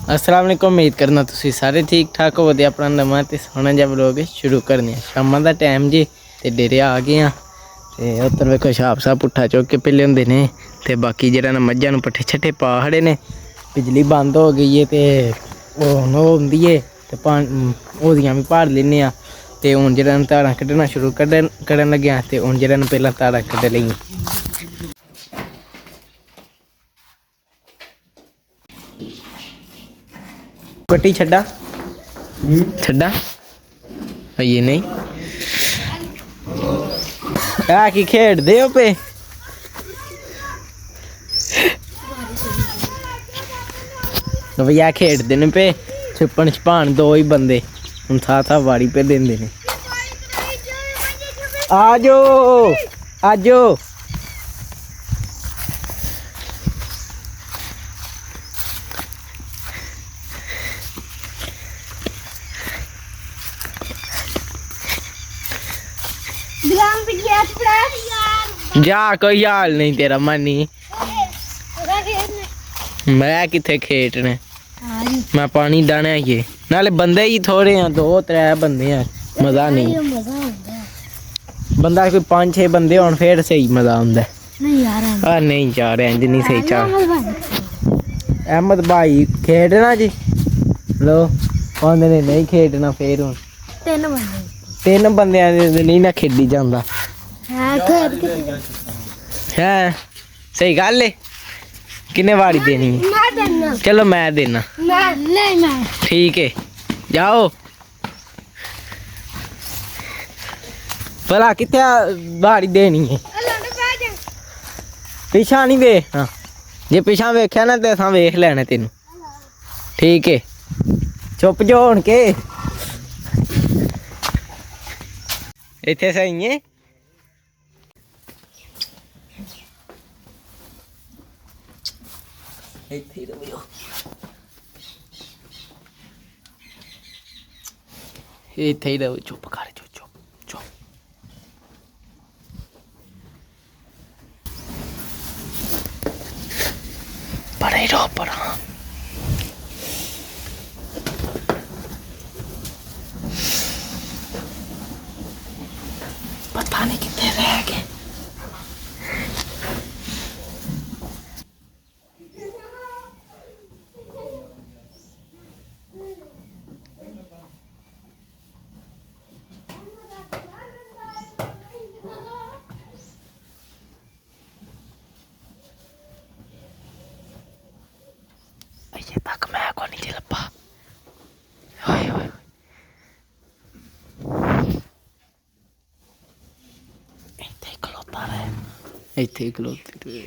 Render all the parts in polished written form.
अस्सलाम वालेकुम। उम्मीद करना तुसी सारे ठीक ठाक हो। वधिया अपना नवां ते सोहना जिहा व्लॉग शुरू करने शामां दा टाइम जी ते डेरे आ गए हैं ते उधर वेखो छाप साहब पुट्ठा चुक के पिले होंदे ने ते बाकी जेह्ड़ा ना मज्झां नूं पट्ठे छट्ठे पा खड़े ने। बिजली बंद हो गई है ते हुण होंदी है ते ओह्दियां भी भाड़ लैन्ने आं ते हुण जेह्ड़ा धारां कड्ढना शुरू करन लगे आं ते हुण जेह्ड़ा पैह्लां धारां कड्ढ लईआं। कट्टी छड्डा छड्डा आइए नहीं है कि खेड़दे हो पे भैया खेड़दे ने पे छिप्पन छपान दो ही बंदे हम था वाड़ी पे देंदे ने। आजो आजो जा कोई हाल नहीं तेरा मनी मैं किथे खेटने मैं पानी डाने आइए नाले बंदे ही थोड़े हैं दो त्रै बंदे हैं मजा नहीं बंदा कोई 5-6 बंदे होन फिर सही मजा आंदा नहीं यार इंज नहीं सही चाह अहमद भाई खेडना जी लो आंदे ने नहीं खेडना फिर हुन तीन बंदे नहीं ना खेडी जांदा है सही गल है। किन्ने वारी देनी है चलो मैं देना ठीक है जाओ भला कितने बाड़ी देनी है पिछा नहीं वेख हाँ जे पिछा वेख्या ना तो असां वेख लैने तेन ठीक है चुप जो हुण के इत्थे सही है ਇੱਥੇ ਹੀ ਰਵਿਓ ਇੱਥੇ ਹੀ ਰਹੋ ਚੁੱਪ ਕਰ ਜੋ ਚੁੱਪ ਪਰੇ ਰੋ ਪਰਾਂ ਪਤਾ ਨਹੀਂ ਕਿੱਥੇ ਰਹਿ ਗਏ अजे तक मैं को नहीं लब्भा होए होए इत्थे ही खलोता रहे इत्थे ही खलोते रहे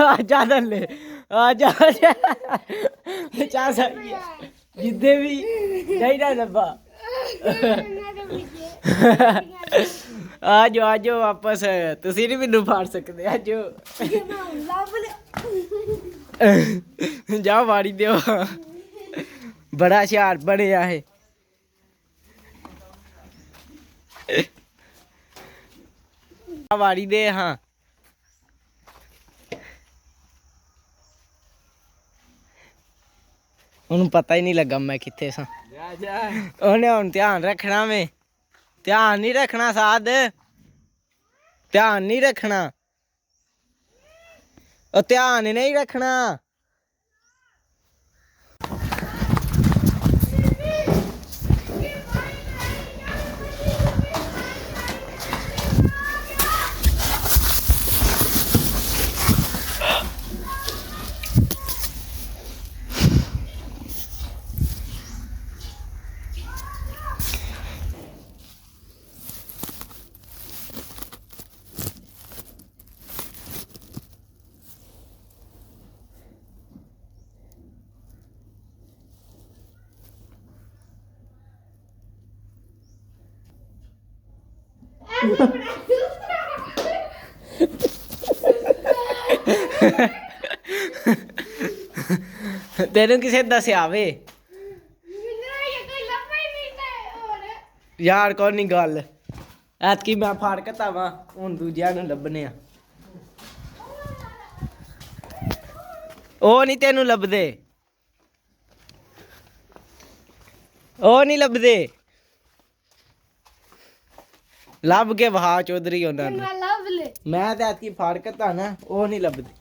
आजा ले आजा चा जिद्दे भी चाहिए लब्बा आजो आजो वापस तुसी नहीं मैनू फाड़ सकते आजो जाओ वाड़ी दो बड़ा हुशियार बने है वाड़ी दे हाँ उन्हें पता ही नहीं लगा मैं किथे सा उन्हें हुण ध्यान रखना में ध्यान नहीं रखना साध ध्यान नहीं रखना और ध्यान नहीं रखना ਤੈਨੂੰ ਕਿਸੇ ਦੱਸਿਆ ਵੇ ਯਾਰ ਕੋਈ ਨਹੀਂ ਗੱਲ ਐਤਕੀ ਮੈਂ ਫਾੜ ਕੇ ਤਾਵਾਂ ਹੁਣ ਦੂਜਿਆਂ ਨੂੰ ਲੱਭਣੇ ਆ ਉਹ ਨਹੀਂ ਤੈਨੂੰ ਲੱਭਦੇ ਉਹ ਨਹੀਂ ਲੱਭਦੇ ਲੱਭ ਕੇ ਵਹਾ ਚੌਧਰੀ ਉਹਨਾਂ ਨੂੰ ਮੈਂ ਤੇ ਐਤਕੀ ਫਾੜ ਕੇ ਤਾ ਨਾ ਉਹ ਨਹੀਂ ਲੱਭਦੇ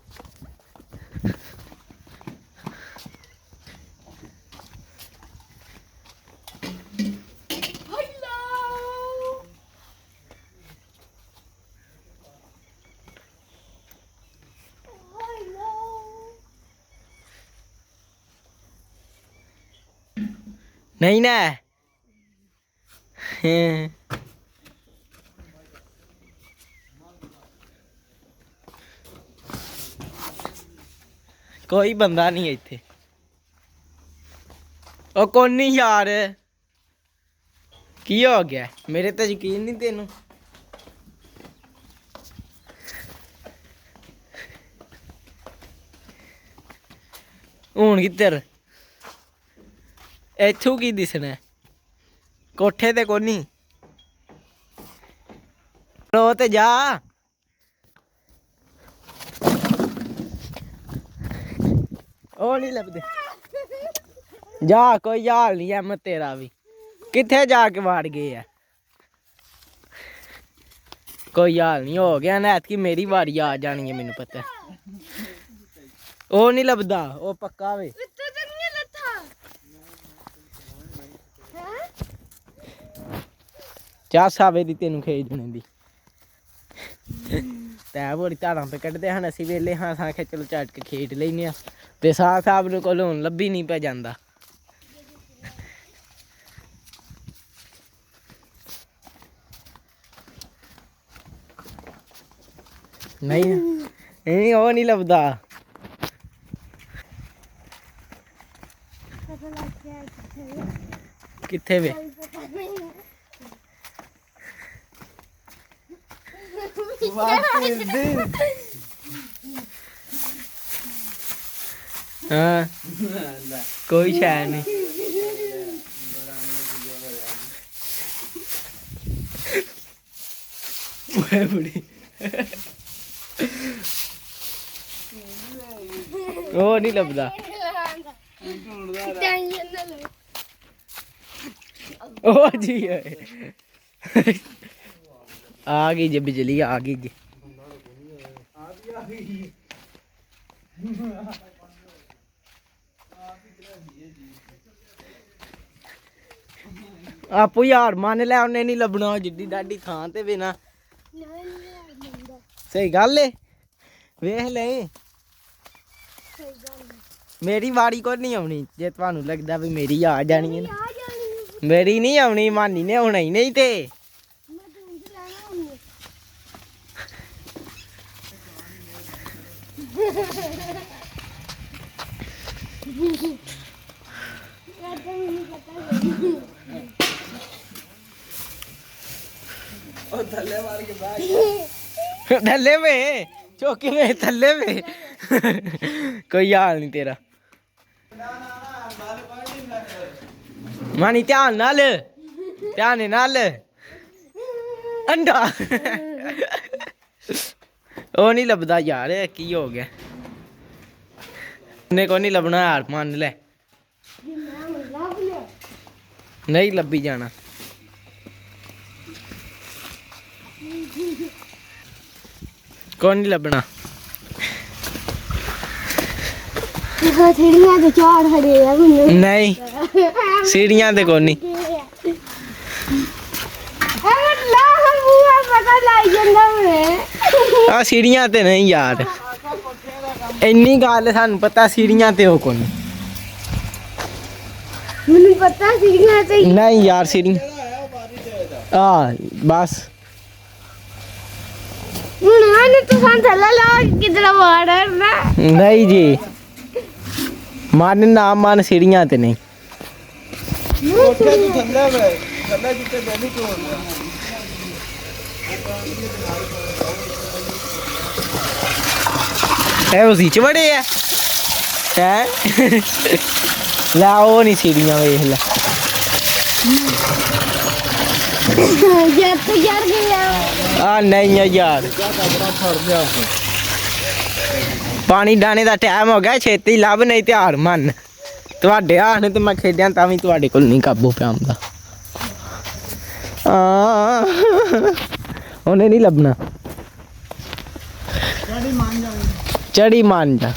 नहीं ना कोई बंदा नहीं है इत्थे ओ कौन नहीं यार की हो गया मेरे तो यकीन नहीं तेनू हुण किधर ਇੱਥੋਂ ਕੀ ਦਿਸਣਾ ਕੋਠੇ ਤੇ ਕੋਨੀ ਰੋ ਤੇ ਜਾ ਉਹ ਨਹੀਂ ਲੱਭਦੇ ਜਾ ਕੋਈ ਹਾਲ ਨਹੀਂ ਐ ਮੈਂ ਤੇਰਾ ਵੀ ਕਿੱਥੇ ਜਾ ਕੇ ਵਾੜ ਗਏ ਆ ਕੋਈ ਹਾਲ ਨਹੀਂ ਹੋ ਗਿਆ ਨਾ ਐਤਕੀ ਮੇਰੀ ਵਾਰੀ ਆ ਜਾਣੀ ਹੈ ਮੈਨੂੰ ਪਤਾ ਉਹ ਨਹੀਂ ਲੱਭਦਾ ਉਹ ਪੱਕਾ ਵੇ ਚਾਸ ਆਵੇ ਦੀ ਤੈਨੂੰ ਖੇਜ ਦੇਣੇ ਦੀ ਤੈ ਬੋੜੀ ਧਾਰਾਂ ਤੇ ਕੱਢਦੇ ਹਨ ਅਸੀਂ ਵੇਲੇ ਹਾਂ ਸਾਂ ਕੇ ਚਲੋ ਝਟ ਕੇ ਖੇਡ ਲੈਨੇ ਆ ਤੇ ਸਾਹ ਸਾਹਿਬ ਨੂੰ ਕੋਲ ਹੁਣ ਲੱਭੀ ਨਹੀਂ ਪੈ ਜਾਂਦਾ ਨਹੀਂ ਇਹ ਉਹ ਨਹੀਂ ਲੱਭਦਾ ਕਿੱਥੇ ਵੇ हाँ कोई शाय नहीं बुढ़ी वो नहीं लभदा ओ जी आ गई जी बिजली आ गई जी आपू यार मान लै उन्हें नहीं लभना जिड्डी डाडी थां ते वे ना सही गल है वेख ले मेरी वारी को नहीं आनी जे तुहानू लगदा भी मेरी आ जानी है ना मेरी नहीं आनी मानी ने होना ही नहीं ते थल्ले में चौकी में थल्ले में कोई हाल नहीं तेरा मानी ध्यान नाल अंडा ओ नहीं लभदा यार की हो गया ने को नहीं लभना यार मान ले नहीं लभी जाना कौन नहीं लभना नहीं सीढ़ियां ते कोनी आ सीढ़ियां ते नहीं यार इन्नी गल सानू पता सीढ़ियां ते हो कोनी मैनू पता सीढ़ियां ते नहीं यार सीढ़ियां बस नहीं जी मान ना मान सीढ़ियां ते नहीं ਇਹ ਉਸੀ ਚ ਬੜੇ ਆ ਹੈ ਲੈ ਉਹ ਨਹੀਂ ਸੀੜੀਆਂ ਵੇਖ ਲੈ ਯਾਰ ਤੂੰ ਯਾਰ ਗਿਆ ਆ ਨਹੀਂ ਯਾਰ ਪਾਣੀ ਡਾਣੇ ਦਾ ਟਾਈਮ ਹੋ ਗਿਆ ਛੇਤੀ ਲੱਭ ਨਹੀਂ ਤੇ ਹਾਰ ਮੰਨ ਤੁਹਾਡੇ ਆਣ ਤੇ ਮੈਂ ਖੇਡਿਆ ਤਾਂ ਵੀ ਤੁਹਾਡੇ ਕੋਲ ਨਹੀਂ ਕਾਬੂ ਪਿਆ ਹੁੰਦਾ ਉਹਨੇ ਨਹੀਂ ਲੱਭਣਾ ਚੜੀ ਮੰਨ ਜਾ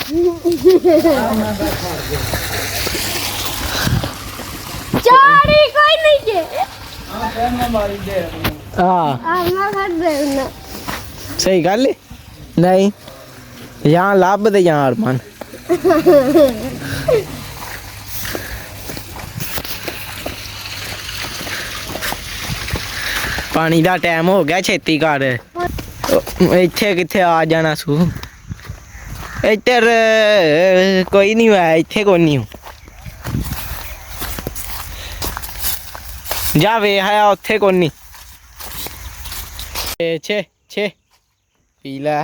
ਚਾੜੀ ਕੋਈ ਨਹੀਂ ਜੇ ਹਾਂ ਆਮਾ ਕਰ ਦੇ ਨਾ ਸਹੀ ਗੱਲ ਹੈ ਨਹੀਂ ਜਾਂ ਲੱਭ ਤੇ ਜਾਂ ਹਾਰ ਮੰਨ ਪਾਣੀ ਦਾ ਟਾਈਮ ਹੋ ਗਿਆ ਛੇਤੀ ਕਰ ਇੱਥੇ ਕਿੱਥੇ ਆ ਜਾਣਾ ਸੂ ਇੱਧਰ ਕੋਈ ਨਹੀਂ ਹੋਇਆ ਇੱਥੇ ਕੋਈ ਨਹੀਂ ਜਾ ਵੇਖ ਆਇਆ ਉੱਥੇ ਕੋਈ ਨਹੀਂ ਛੇ ਛੇ ਪੀ ਲੈ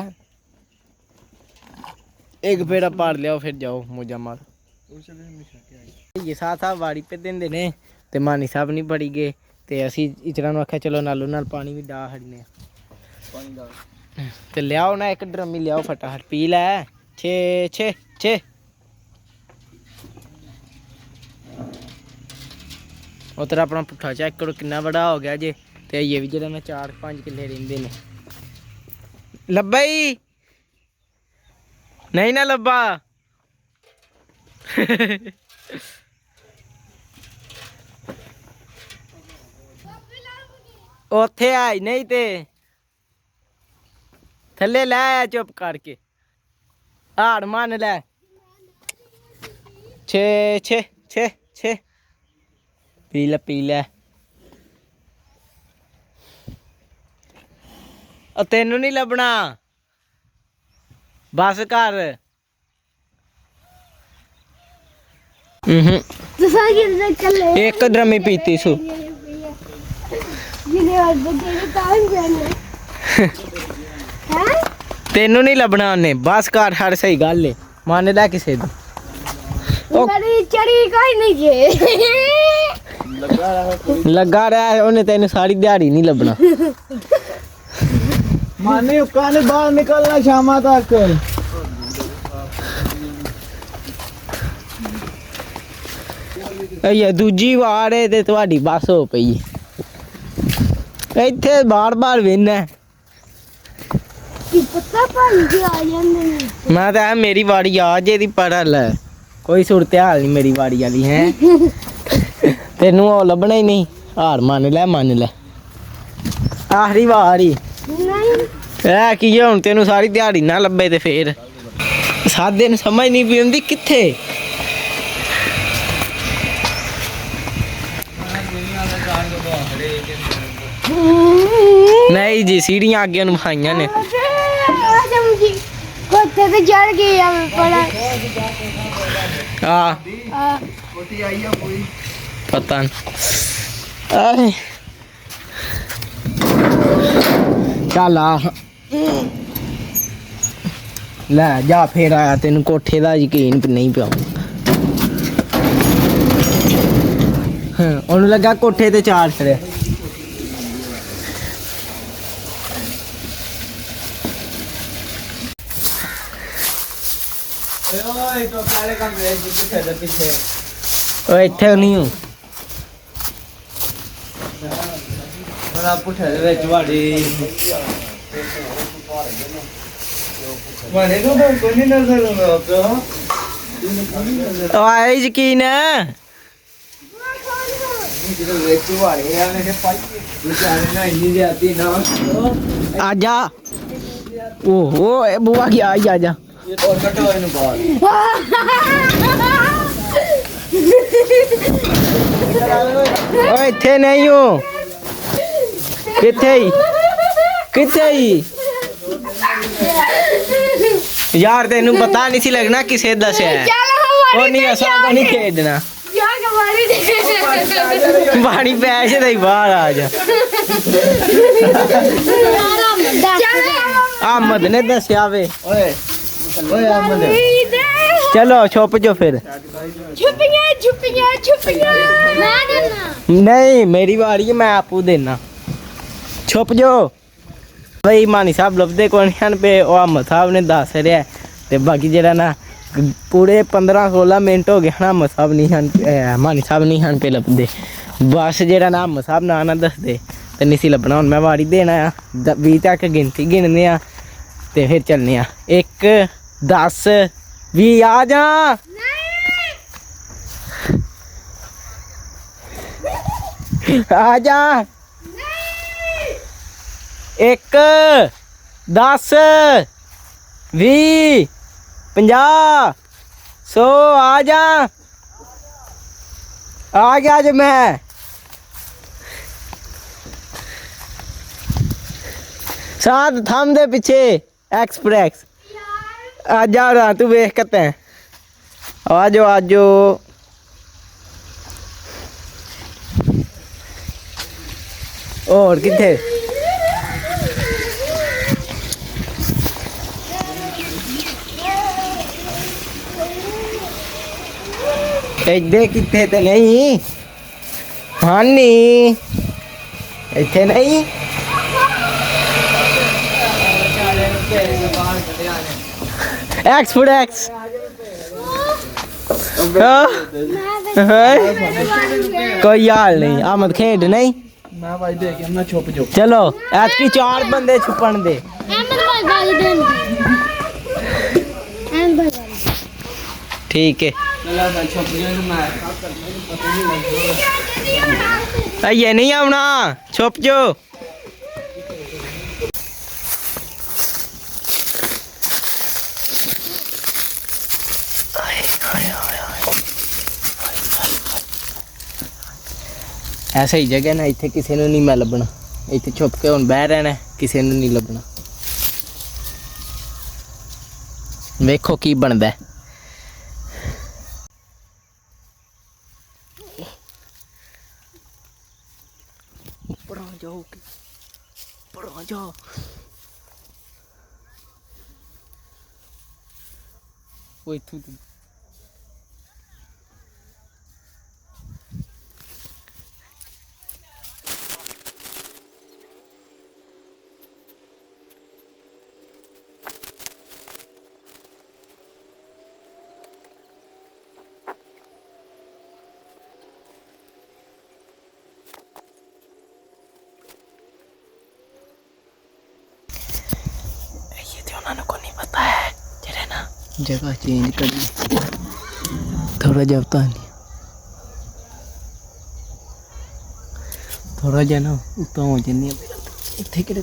एक पेड़ा पार लिया फिर जाओ मोजा मार ये साथ साथ वाड़ी पे देंदे ने ते मानी साहब नहीं पड़ी गए ते असी इचरा नु आख्या चलो नालों नाल पानी भी डा हड़ने पानी डा ते लियाओ ना एक ड्रमी लियाओ फटाफट पी लै छे छे छे उधर अपना पुट्ठा चेक करो कितना बड़ा हो गया जे ते ये भी जेड़ा मैं 4-5 किले रेंदे ने लब्बई नहीं ना लब्बा ओथे आई नहीं ते थले लै चुप करके हाड़ मान लै छे छे छे छे पी लै तेनू नहीं लभना बस कर एक ड्रमी पीती सू तेनू नहीं लभना उन्हें बस कर हर सही गल है मान लै किसे दी लगा रहा उन्हें तेन सारी दिहाड़ी नहीं लभना माने उकाने बाहर निकलना शामा तक ये दूजी वार है ते तुम्हारी बस हो पई इत्थे बार बार वेना मैं तो मेरी वाड़ी आ जे दी पढ़ लै कोई सूरत हाल नहीं मेरी वाड़ी वाली है तेनू ओ लभना ही नहीं हार मान लै आखिरी वार ही है की हुण तेनू सारी दिहाड़ी ना लभे ते फिर 7 दिन समझ नहीं पी आंदी कित्थे नहीं जी सीढ़ियां आगे भाइया ने पता नहीं चल आ लै जा फिर आया तेन कोठे का यकीन नहीं पिया ओनू लगा कोठे ते चार फिर इत्थे नहीं हूँ पुट्ठे दे विच वाड़ी आए यकीन आजा ओहो बुआ की आई आजा इत्थे नहीं हूँ किथे यार तेनू पता नहीं सी लगना किसे दस्या है नहीं असा तो नहीं खेडना ਪਾਣੀ ਪੈਸ਼ ਦੇ ਬਾਹਰ ਆ ਜਾ ਆਮਦ ਨੇ ਦੱਸਿਆ ਵੇ ਓਏ ਓਏ ਅਮਨ ਚਲੋ ਛੁਪ ਜੋ ਫਿਰ ਛੁਪੀਆਂ ਮੈਂ ਦੇਣਾ ਨਹੀਂ ਮੇਰੀ ਵਾਰੀ ਹੈ ਮੈਂ ਆਪੂ ਦੇਣਾ ਛੁਪ ਜੋ ਬਈ ਮਾਨੀ ਸਾਹਿਬ ਲੱਭਦੇ ਕੋਣ ਹਨ ਪੇ ਉਹ ਅਹਿਮਦ ਸਾਹਿਬ ਨੇ ਦੱਸ ਰਿਹਾ ਤੇ ਬਾਕੀ ਜਿਹੜਾ ਨਾ ਪੂਰੇ 15-16 ਮਿੰਟ ਹੋ ਗਏ ਨਾ ਅਹਿਮਦ ਸਾਹਿਬ ਨਹੀਂ ਹਨ ਮਾਨੀ ਸਾਹਿਬ ਨਹੀਂ ਹਨ ਪੇ ਲੱਭਦੇ ਬਸ ਜਿਹੜਾ ਨਾ ਅਹਿਮਦ ਸਾਹਿਬ ਨਾ ਦੱਸਦੇ ਤੇ ਨਹੀਂ ਸੀ ਲੱਭਣਾ ਹੁਣ ਮੈਂ ਵਾਰੀ ਦੇਣਾ ਆ 20 ਤੱਕ ਗਿਣਤੀ ਗਿਣਨੇ ਆ ਤੇ ਫਿਰ ਚੱਲਨੇ ਆ 1 10 20 ਆ ਜਾ ਆ ਜਾ 1 10 20 50 100 ਆ ਜਾ ਆ ਗਿਆ ਜੇ ਮੈਂ ਸਾथ थम दे पीछे एक्सप्रेस आ जा रहा तू वेख करते हैं आज और किथे दे किथे ते नहीं हानी इथे नहीं एक्स फुट एक्स कोई हाल नहीं आमद खेड नहीं मैं भाई देख ना छुप जो चलो आज की 4 बंदे छुपन दे ठीक है ये नहीं आना छुप जो ऐसा ही जगह ना इतने किसी ने नहीं मैं लभना इतने छुप के हुण बह रहना किसी ने नहीं लभना वेखो की बनता है ऊपर आ जाओ ऊपर आ जाओ वो इथू को नहीं पता है जरा ना जगह चेंज करनी थोड़ा जबता नहीं थोड़ा जा ना उतना हो जानी इतने कि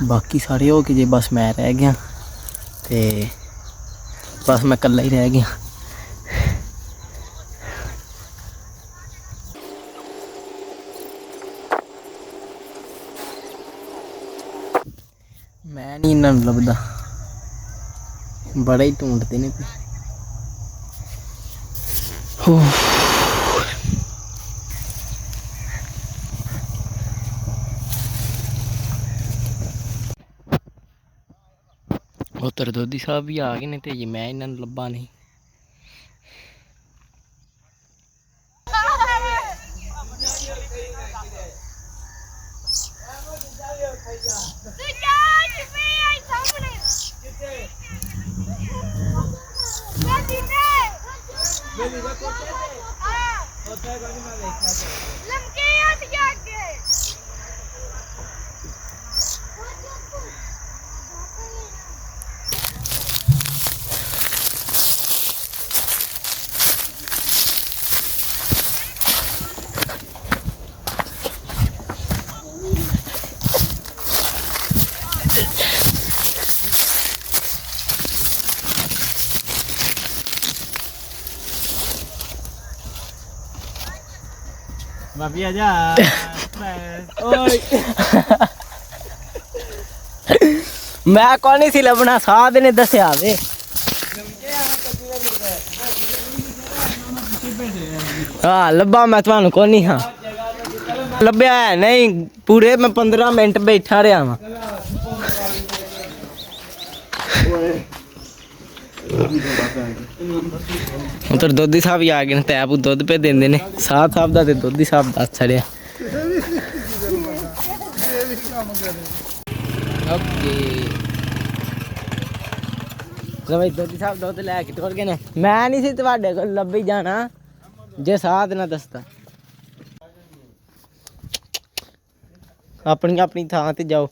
बाकी सारे हो गए जे बस मैं रह गया ते बस मैं कल्ला ही रह गया मैं नहीं इन्हां नूं लभदा बड़ा ही ढूंढते ने पे उतर दोधी साहब भी आ गए ने ते मैं इन्हां नूं लब्भा नहीं ਬਾਬੀ ਆ ਜਾ ਓਏ ਮੈਂ ਕੋਈ ਨਹੀਂ ਸੀ ਲੱਭਣਾ ਸਾਧ ਨੇ ਦੱਸਿਆ ਵੇ ਹਾਂ ਲੱਭਾ ਮੈਂ ਤੁਹਾਨੂੰ ਕੋਈ ਨਹੀਂ ਹਾਂ ਲੱਭਿਆ ਹੈ ਨਹੀਂ ਪੂਰੇ ਮੈਂ 15 ਮਿੰਟ ਬੈਠਾ ਰਿਹਾ ਵਾਂ ਉਧਰ ਦੋਧੀ ਸਾਹਿਬ ਹੀ ਆ ਗਏ ਨੇ ਤੈਪੂ ਦੁੱਧ ਪੇ ਦਿੰਦੇ ਨੇ ਸਾਧ ਸਾਹਿਬ ਦਾ ਤੇ ਦੋਧੀ ਸਾਹਿਬ ਦੱਸ ਛੜਿਆ ਓਕੇ ਜਵਾਈ ਦੋਧੀ ਸਾਹਿਬ ਦੁੱਧ ਲੈ ਕੇ ਟੁਰ ਗਏ ਨੇ ਮੈਂ ਨਹੀਂ ਸੀ ਤੁਹਾਡੇ ਕੋਲ ਲੱਭੀ ਜਾਣਾ ਜੇ ਸਾਧ ਨਾ ਦੱਸਦਾ ਆਪਣੀ ਆਪਣੀ ਥਾਂ ਤੇ ਜਾਓ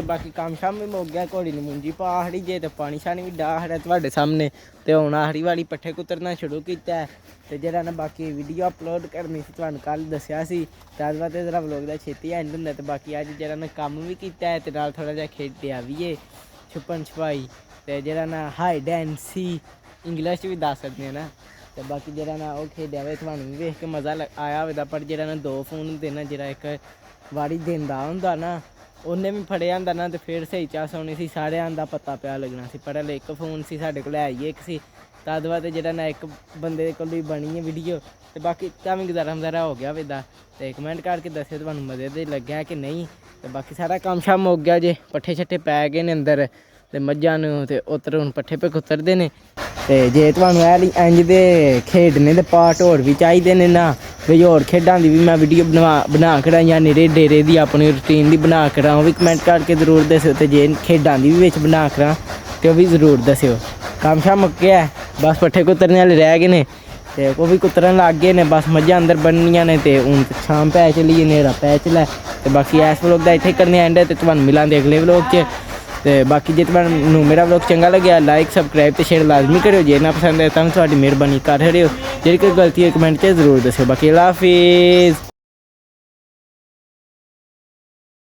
ਬਾਕੀ ਕੰਮ ਸ਼ਾਮ ਵੀ ਮੁੱਕ ਗਿਆ ਘੋੜੀ ਨੂੰ ਮੁੰਜੀ ਪਾਹੜੀ ਜੇ ਤੇ ਪਾਣੀ ਸ਼ਾਨੀ ਵੀ ਡਾਹ ਰਿਹਾ ਤੁਹਾਡੇ ਸਾਹਮਣੇ ਤੇ ਹੁਣ ਆਖਰੀ ਵਾਲੀ ਪੱਠੇ ਕੁਤਰਨਾ ਸ਼ੁਰੂ ਕੀਤਾ ਤੇ ਜਿਹੜਾ ਨਾ ਬਾਕੀ ਵੀਡੀਓ ਅਪਲੋਡ ਕਰਨੀ ਸੀ ਤੁਹਾਨੂੰ ਕੱਲ ਦੱਸਿਆ ਸੀ ਤਾਂ ਬਾਅਦ ਤੇ ਜਰਾ ਵਲੌਗ ਦਾ ਛੇਤੀ ਐਂਡ ਹੁੰਦਾ ਤੇ ਬਾਕੀ ਅੱਜ ਜਿਹੜਾ ਨਾ ਕੰਮ ਵੀ ਕੀਤਾ ਤੇ ਨਾਲ ਥੋੜਾ ਜਿਹਾ ਖੇਡਿਆ ਵੀ ਏ ਛੁਪਣ ਛਪਾਈ ਤੇ ਜਿਹੜਾ ਨਾ ਹਾਈਡ ਐਂਡ ਸੀ ਇੰਗਲਿਸ਼ ਵੀ ਦੱਸ ਸਕਦੇ ਆ ਨਾ ਤੇ ਬਾਕੀ ਜਿਹੜਾ ਨਾ ਉਹ ਖੇਡਿਆ ਵੇ ਤੁਹਾਨੂੰ ਵੀ ਵੇਖ ਕੇ ਮਜ਼ਾ ਆਇਆ ਹੋਵੇਗਾ ਪਰ ਜਿਹੜਾ ਨਾ 2 ਫੋਨ ਹੁੰਦੇ ਨਾ ਜਿਹੜਾ ਇੱਕ ਵਾਰੀ ਦਿੰਦਾ ਹੁੰਦਾ ਨਾ ਉਹਨੇ ਵੀ ਫੜਿਆ ਹੁੰਦਾ ਨਾ ਤੇ ਫਿਰ ਸਹੀ ਚਾਸ ਹੋਣੀ ਸੀ ਸਾਰਿਆਂ ਦਾ ਪਤਾ ਪਿਆ ਲੱਗਣਾ ਸੀ ਪਰ ਹਲੇ ਇੱਕ ਫੋਨ ਸੀ ਸਾਡੇ ਕੋਲ ਹੈ ਹੀ ਇੱਕ ਸੀ ਤਦ ਬਾਅਦ ਜਿਹੜਾ ਨਾ ਇੱਕ ਬੰਦੇ ਦੇ ਕੋਲ ਹੀ ਬਣੀ ਹੈ ਵੀਡੀਓ ਤੇ ਬਾਕੀ ਕਾਫੀ ਗੁਜ਼ਾਰਾ ਹੋ ਗਿਆ ਵੇਦਾ ਤੇ ਕਮੈਂਟ ਕਰਕੇ ਦੱਸਿਓ ਤੁਹਾਨੂੰ ਮਜ਼ੇ ਦੇ ਲੱਗਿਆ ਕਿ ਨਹੀਂ ਤੇ ਬਾਕੀ ਸਾਰਾ ਕੰਮ ਸ਼ਾਮ ਹੋ ਗਿਆ ਜੇ ਪੱਠੇ ਛੱਠੇ ਪੈ ਗਏ ਨੇ ਅੰਦਰ ਤੇ ਮੱਝਾਂ ਨੂੰ ਤੇ ਉੱਤਰ ਹੁਣ ਪੱਠੇ ਪੇ ਕੁਤਰਦੇ ਨੇ ਤੇ ਜੇ ਤੁਹਾਨੂੰ ਇਹ ਇੰਜ ਦੇ ਖੇਡਣੇ ਦੇ ਪਾਰਟ ਹੋਰ ਵੀ ਚਾਹੀਦੇ ਨੇ ਨਾ ਵੀ ਹੋਰ ਖੇਡਾਂ ਦੀ ਵੀ ਮੈਂ ਵੀਡੀਓ ਬਣਾ ਕੇ ਜਾਂ ਨਿਰੇ ਡੇਰੇ ਦੀ ਆਪਣੀ ਰੂਟੀਨ ਦੀ ਬਣਾ ਕੇ ਉਹ ਵੀ ਕਮੈਂਟ ਕਰਕੇ ਜ਼ਰੂਰ ਦੱਸਿਓ ਤੇ ਜੇ ਖੇਡਾਂ ਦੀ ਵੀ ਵਿੱਚ ਬਣਾ ਕੇ ਤੇ ਉਹ ਵੀ ਜ਼ਰੂਰ ਦੱਸਿਓ ਕੰਮ ਸ਼ਾਮ ਮੁੱਕਿਆ ਬਸ ਪੱਠੇ ਕੁਤਰਨੇ ਵਾਲੇ ਰਹਿ ਗਏ ਨੇ ਤੇ ਉਹ ਵੀ ਕੁਤਰਨ ਲੱਗ ਗਏ ਨੇ ਬਸ ਮੱਝਾਂ ਅੰਦਰ ਬੰਨਣੀਆਂ ਨੇ ਤੇ ਹੁਣ ਸ਼ਾਮ ਪੈ ਚਲੀ ਹਨੇਰਾ ਪੈ ਚਲਾ ਤੇ ਬਾਕੀ ਇਸ ਵਲੋਗ ਦਾ ਇੱਥੇ ਕਰਨੇ ਐਂਡ ਤੇ ਤੁਹਾਨੂੰ ਮਿਲਾਂਗੇ ਅਗਲੇ ਵਲੋਗ 'ਚ ਤੇ ਬਾਕੀ ਜੇ ਤੁਹਾਨੂੰ ਮੇਰਾ ਵਲੋਗ ਚੰਗਾ ਲੱਗਿਆ ਲਾਈਕ ਸਬਸਕ੍ਰਾਈਬ ਤੇ ਸ਼ੇਅਰ ਲਾਜ਼ਮੀ ਕਰਿਓ ਜੇ ਨਾ ਪਸੰਦ ਆਇਆ ਤਾਂ ਤੁਹਾਡੀ ਮਿਹਰਬਾਨੀ ਕਰ ਰਹੇ ਹੋ ਜਿਹੜੀ ਕੋਈ ਗਲਤੀ ਹੈ ਕਮੈਂਟ 'ਚ ਜ਼ਰੂਰ ਦੱਸਿਓ ਬਾਕੀ ਅੱਲਾ ਹਾਫਿਜ਼।